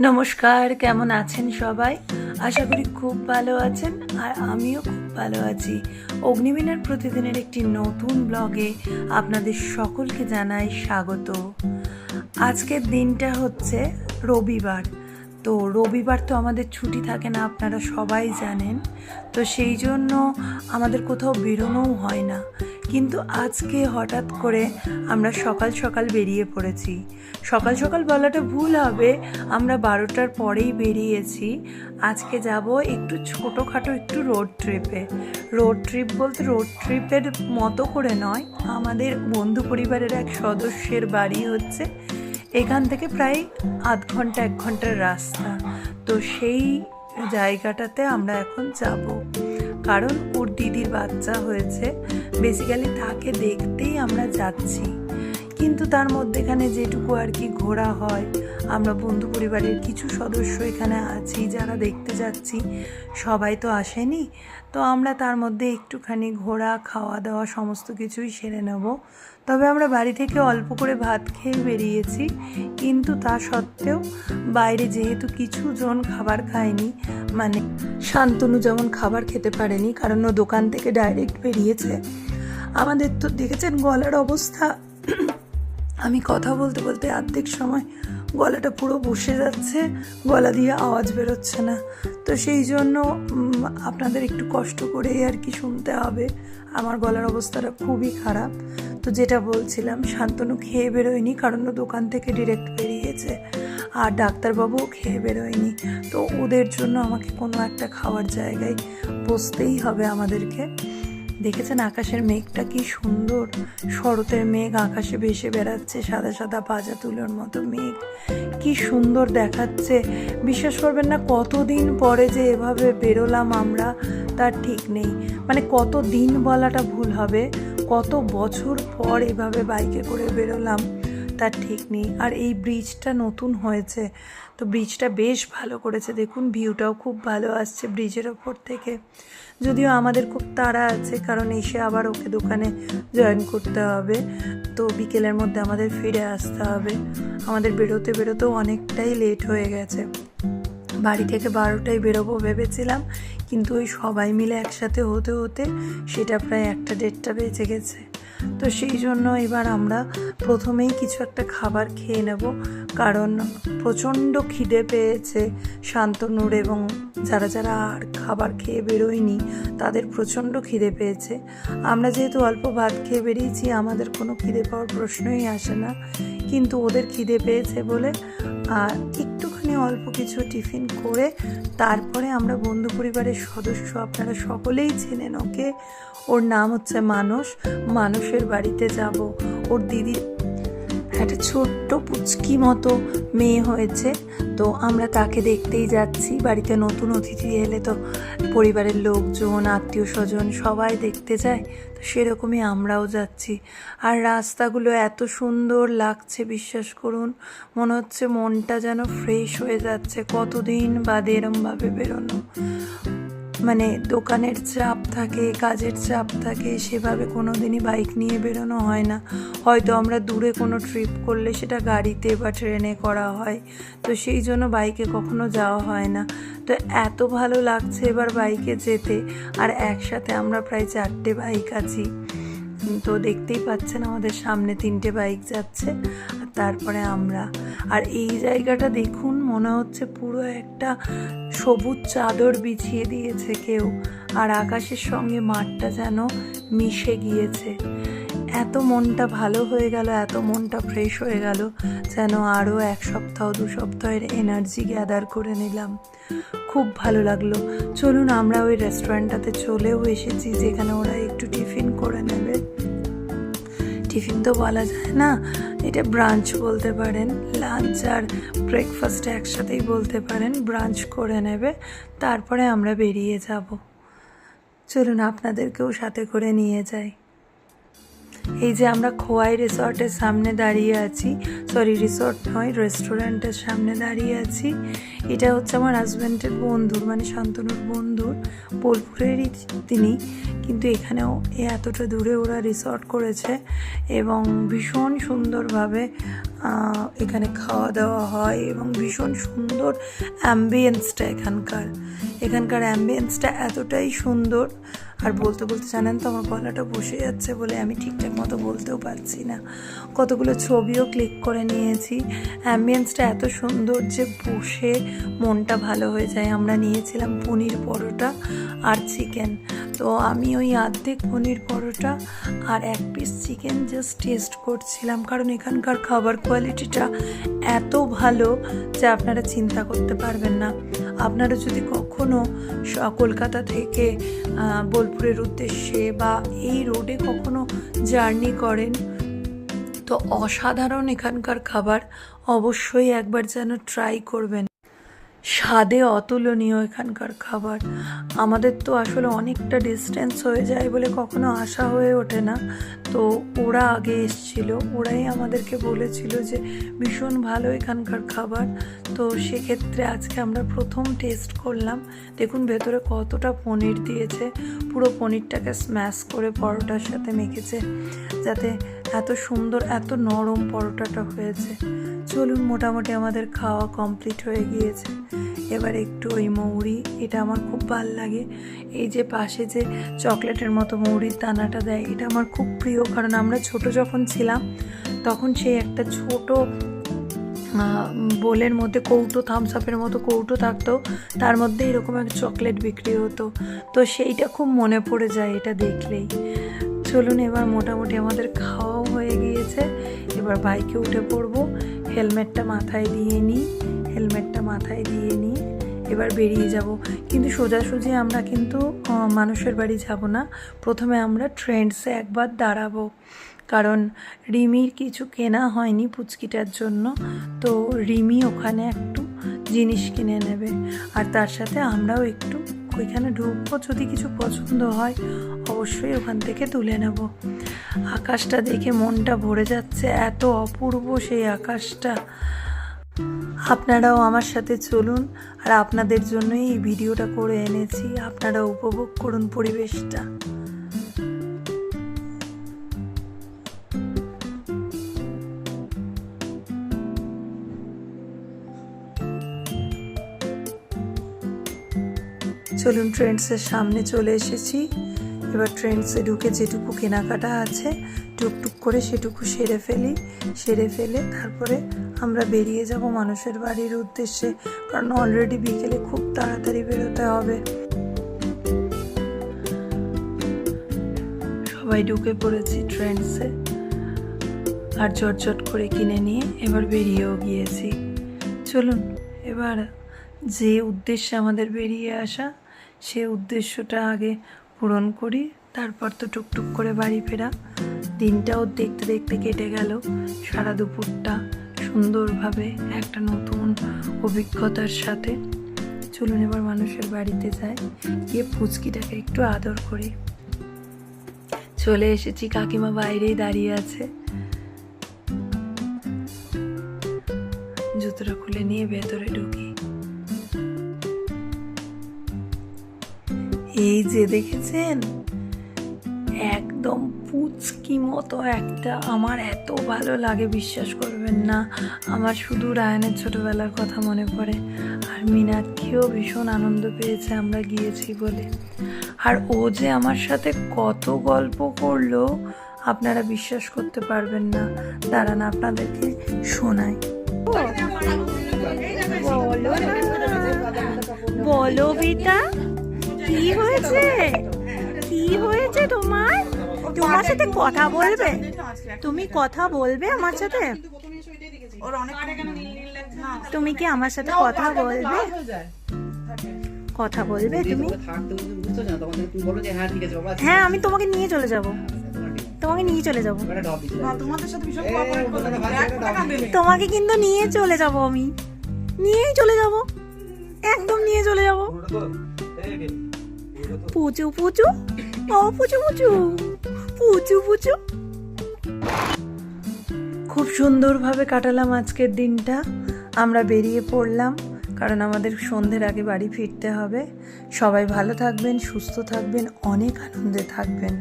নমস্কার, কেমন আছেন সবাই? আশা করি খুব ভালো আছেন আর আমিও খুব ভালো আছি। অগ্নিবীণার প্রতিদিনের একটি নতুন ব্লগে আপনাদের সকলকে জানাই স্বাগত। আজকের দিনটা হচ্ছে রবিবার। তো রবিবার তো আমাদের ছুটি থাকে না, আপনারা সবাই জানেন। তো সেই জন্য আমাদের কোথাও বেরোনোও হয় না, কিন্তু আজকে হঠাৎ করে আমরা সকাল সকাল বেরিয়ে পড়েছি। সকাল সকাল বলাটা ভুল হবে, আমরা 12টার পরেই বেরিয়েছি। আজকে যাব একটু ছোটোখাটো একটু রোড ট্রিপে। রোড ট্রিপ বলতে রোড ট্রিপের মতো করে নয়, আমাদের বন্ধু পরিবারের এক সদস্যের বাড়ি হচ্ছে এখান থেকে প্রায় আধ ঘন্টা 1 ঘন্টার রাস্তা। তো সেই জায়গাটাতে আমরা এখন যাব, কারণ ওর দিদির বাচ্চা হয়েছে। বেসিক্যালি তাকে দেখতেই আমরা যাচ্ছি, কিন্তু তার মধ্যেখানে যেটুকু আর কি ঘোরা হয়, আমরা বন্ধু পরিবারের কিছু সদস্য এখানে আছি যারা দেখতে যাচ্ছি, সবাই তো আসেনি। তো আমরা তার মধ্যে একটুখানি ঘোরা, খাওয়া দাওয়া সমস্ত কিছুই সেরে নেব। তবে আমরা বাড়ি থেকে অল্প করে ভাত খেয়ে বেরিয়েছি, কিন্তু তা সত্ত্বেও বাইরে যেহেতু কিছু জন খাবার খায়নি, মানে শান্তনু যেমন খাবার খেতে পারেনি কারণ ও দোকান থেকে ডাইরেক্ট বেরিয়েছে। আমাদের তো দেখেছেন গলার অবস্থা, আমি কথা বলতে বলতে অর্ধেক সময় গলাটা পুরো বসে যাচ্ছে, গলা দিয়ে আওয়াজ বেরোচ্ছে না। তো সেই জন্য আপনাদের একটু কষ্ট করেই আর কি শুনতে হবে, আমার গলার অবস্থাটা খুবই খারাপ। তো যেটা বলছিলাম, শান্তনু খেয়ে বেরোয়নি কারণ ও দোকান থেকে ডিরেক্ট বেরিয়েছে, আর ডাক্তারবাবুও খেয়ে বেরোয়নি। তো ওদের জন্য আমাকে কোনো একটা খাওয়ার জায়গায় বসতেই হবে আমাদেরকে। দেখেছেন আকাশের মেঘটা কি সুন্দর, শরতের মেঘ আকাশে ভেসে বেড়াচ্ছে, সাদা সাদা পাজা তুলোর মতো মেঘ, কি সুন্দর দেখাচ্ছে। বিশ্বাস করবেন না, কতদিন পরে যে এভাবে বেরোলাম আমরা তার ঠিক নেই। মানে কত দিন বলাটা ভুল হবে, কত বছর পর এভাবে বাইকে করে বেরোলাম তার ঠিক নেই। আর এই ব্রিজটা নতুন হয়েছে, তো ব্রিজটা বেশ ভালো করেছে। দেখুন ভিউটাও খুব ভালো আসছে ব্রিজের ওপর থেকে। যদিও আমাদের খুব তাড়া আছে, কারণ এসে আবার ওকে দোকানে জয়েন করতে হবে, তো বিকেলের মধ্যে আমাদের ফিরে আসতে হবে। আমাদের বেরোতে বেরোতেও অনেকটাই লেট হয়ে গেছে। বাড়ি থেকে 12টায় বেরোবো ভেবেছিলাম, কিন্তু ওই সবাই মিলে একসাথে হতে হতে সেটা প্রায় 1টা 1:30টা বেজে গেছে। তো সেই জন্য এবার আমরা প্রথমেই কিছু একটা খাবার খেয়ে নেব, কারণ প্রচণ্ড খিদে পেয়েছে শান্তনুর, এবং যারা যারা আর খাবার খেয়ে বেরোয়নি তাদের প্রচণ্ড খিদে পেয়েছে। আমরা যেহেতু অল্প ভাত খেয়ে বেরিয়েছি, আমাদের কোনো খিদে পাওয়ার প্রশ্নই আসে না, কিন্তু ওদের খিদে পেয়েছে বলে একটুখানি অল্প কিছু টিফিন করে তারপরে আমরা বন্ধু পরিবারের সদস্য, আপনারা সকলেই চেনেন ওকে, ওর নাম হচ্ছে মানুষের বাড়িতে যাব। ওর দিদি একটা ছোট্ট পুচকি মতো মেয়ে হয়েছে, তো আমরা তাকে দেখতেই যাচ্ছি। বাড়িতে নতুন অতিথি এলে তো পরিবারের লোকজন, আত্মীয় স্বজন সবাই দেখতে যায়, তো সেরকমই আমরাও যাচ্ছি। আর রাস্তাগুলো এত সুন্দর লাগছে, বিশ্বাস করুন, মনে হচ্ছে মনটা যেন ফ্রেশ হয়ে যাচ্ছে। কতদিন বাদে এরমভাবে বেরোনো, মানে দোকানের চাপ থাকে, কাজের চাপ থাকে, সেভাবে কোনো দিনই বাইক নিয়ে বেরোনো হয় না। হয়তো আমরা দূরে কোনো ট্রিপ করলে সেটা গাড়িতে বা ট্রেনে করা হয়, তো সেই জন্য বাইকে কখনো যাওয়া হয় না। তো এত ভালো লাগছে এবার বাইকে যেতে, আর একসাথে আমরা প্রায় 4টে বাইক আছি। তো দেখতেই পাচ্ছেন আমাদের সামনে 3টে বাইক যাচ্ছে, আর তারপরে আমরা। আর এই জায়গাটা দেখুন, মনে হচ্ছে পুরো একটা সবুজ চাদর বিছিয়ে দিয়েছে কেউ, আর আকাশের সঙ্গে মাঠটা যেন মিশে গিয়েছে। এত মনটা ভালো হয়ে গেল, এত মনটা ফ্রেশ হয়ে গেল, যেন আরও 1 সপ্তাহ 2 সপ্তাহের এনার্জি গ্যাদার করে নিলাম। খুব ভালো লাগলো। চলুন, আমরা ওই রেস্টুরেন্টটাতে চলেও এসেছি, যেখানে ওরা একটু টিফিন করে নেবে। টিফিন তো বলা যায় না, এটা ব্রাঞ্চ বলতে পারেন, লাঞ্চ আর ব্রেকফাস্ট একসাথেই বলতে পারেন। ব্রাঞ্চ করে নেবে, তারপরে আমরা বেরিয়ে যাব। চলুন আপনাদেরকেও সাথে করে নিয়ে যাই। এই যে আমরা খোয়াই রিসর্টের সামনে দাঁড়িয়ে আছি, সরি রিসর্ট নয়, রেস্টুরেন্টের সামনে দাঁড়িয়ে আছি। এটা হচ্ছে আমার হাজব্যান্ডের বন্ধুর, মানে শান্তনুর বন্ধুর, বোলপুরেরই তিনি, কিন্তু এখানেও এতটা দূরে ওরা রিসর্ট করেছে, এবং ভীষণ সুন্দরভাবে এখানে খাওয়া দাওয়া হয় এবং ভীষণ সুন্দর অ্যাম্বিয়েন্সটা এখানকার অ্যাম্বিয়েন্সটা এতটাই সুন্দর। আর বলতে বলতে জানেন তো আমার গলাটা বসে যাচ্ছে বলে আমি ঠিকঠাক মতো বলতেও পারছি না। কতগুলো ছবিও ক্লিক করে নিয়েছি। অ্যাম্বিয়েন্সটা এত সুন্দর যে বসে মনটা ভালো হয়ে যায়। আমরা নিয়েছিলাম পনির পরোটা আর চিকেন, তো আমি ওই অর্ধেক পনির পরোটা আর 1 পিস চিকেন জাস্ট টেস্ট করছিলাম, কারণ এখানকার খাবার কোয়ালিটিটা এত ভালো যে আপনারা চিন্তা করতে পারবেন না। আপনারা যদি কখনো কলকাতা থেকে বোলপুরের উদ্দেশ্যে বা এই রোডে কখনো জার্নি করেন তো অসাধারণ এখানকার খাবার অবশ্যই একবার যেন ট্রাই করবেন। স্বাদে অতুলনীয় এখানকার খাবার। আমাদের তো আসলে অনেকটা ডিস্টেন্স হয়ে যায় বলে কখনো আসা হয়ে ওঠে না, তো ওরা আগে এসছিল, ওরাই আমাদেরকে বলেছিল যে ভীষণ ভালো এখানকার খাবার। তো সেক্ষেত্রে আজকে আমরা প্রথম টেস্ট করলাম। দেখুন ভেতরে কতটা পনির দিয়েছে, পুরো পনিরটাকে স্ম্যাশ করে পরোটার সাথে মেখেছে যাতে এত সুন্দর এত নরম পরোটাটা হয়েছে। চলুন, মোটামুটি আমাদের খাওয়া কমপ্লিট হয়ে গিয়েছে। এবার একটু ওই মৌরি, এটা আমার খুব ভাল লাগে। এই যে পাশে যে চকলেটের মতো মৌরির দানাটা দেয়, এটা আমার খুব প্রিয়, কারণ আমরা ছোট যখন ছিলাম তখন সেই একটা ছোট বোলের মধ্যে কৌটো, থামস আপের মতো কৌটো থাকতো, তার মধ্যে এরকম একটা চকলেট বিক্রি হতো, তো সেইটা খুব মনে পড়ে যায় এটা দেখলেই। চলুন, এবার মোটামুটি আমাদের খাওয়াও হয়ে গিয়েছে। এবার বাইকে উঠে পড়বো, হেলমেটটা মাথায় দিয়ে নিই এবার বেরিয়ে যাব। কিন্তু সোজাসুজি আমরা কিন্তু মানুষের বাড়ি যাব না, প্রথমে আমরা ট্রেন্ডসে একবার দাঁড়াবো, কারণ রিমির কিছু কেনা হয়নি পুচকিটার জন্য, তো রিমি ওখানে একটু জিনিস কিনে নেবে আর তার সাথে আমরাও একটু ওইখানে ঢুকবো। যদি কিছু পছন্দ হয় অবশ্যই ওখান থেকে তুলে নেব। আকাশটা দেখে মনটা ভরে যাচ্ছে, এত অপূর্ব সেই আকাশটা। আপনারাও আমার সাথে চলুন, আর আপনাদের জন্যই এই ভিডিওটা করে এনেছি, আপনারা উপভোগ করুন পরিবেশটা। চলুন, ট্রেন্ডসের সামনে চলে এসেছি। এবার ট্রেন্ডসে ঢুকে যেটুকু কেনাকাটা আছে টুকটুক করে সেটুকু সেরে ফেলে তারপরে আমরা বেরিয়ে যাব মানুষের বাড়ির উদ্দেশ্যে, কারণ অলরেডি বিকেলে খুব তাড়াতাড়ি বেরোতে হবে। সবাই ঢুকে পড়েছি ট্রেন্ডসে আর ঝটঝট করে কিনে নিয়ে এবার বেরিয়েও গিয়েছি। চলুন, এবার যে উদ্দেশ্যে আমাদের বেরিয়ে আসা সে উদ্দেশ্যটা আগে পূরণ করি, তারপর তো টুকটুক করে বাড়ি ফেরা। দিনটাও দেখতে দেখতে কেটে গেল, সারা দুপুরটা সুন্দরভাবে একটা নতুন অভিজ্ঞতার সাথে। চলুন এবার মানুষের বাড়িতে যাই, গিয়ে পুচকিটাকে একটু আদর করি। চলে এসেছি, কাকিমা বাইরেই দাঁড়িয়ে আছে। জুতোটা খুলে নিয়ে ভেতরে ঢুকি। এই যে দেখেছেন, একদম পুচকি মতো একটা, আমার এত ভালো লাগে বিশ্বাস করবেন না। আমার শুধু রায়ানের ছোটবেলার কথা মনে পড়ে, আর মীনাক্ষীও ভীষণ আনন্দ পেয়েছে আমরা গিয়েছি বলে। আর ও যে আমার সাথে কত গল্প করলো আপনারা বিশ্বাস করতে পারবেন না। দাঁড়ান আপনাদেরকে শোনাই। বলো বেটা, কি হয়েছে তোমার সাথে কথা বলবে? তুমি কথা বলবে আমার সাথে? তুমি কি আমার সাথে কথা বলবে? তুমি? হ্যাঁ, আমি তোমাকে নিয়ে চলে যাব। তোমাকে কিন্তু নিয়ে চলে যাব, আমি নিয়েই চলে যাব, একদম নিয়ে চলে যাব। পুচু পুচু, ও পুচু পুচু, পুচু পুচু। খুব সুন্দরভাবে কাটালাম আজকের দিনটা। আমরা বেরিয়ে পড়লাম, কারণ আমাদের সন্ধ্যের আগে বাড়ি ফিরতে হবে। সবাই ভালো থাকবেন, সুস্থ থাকবেন, অনেক আনন্দে থাকবেন।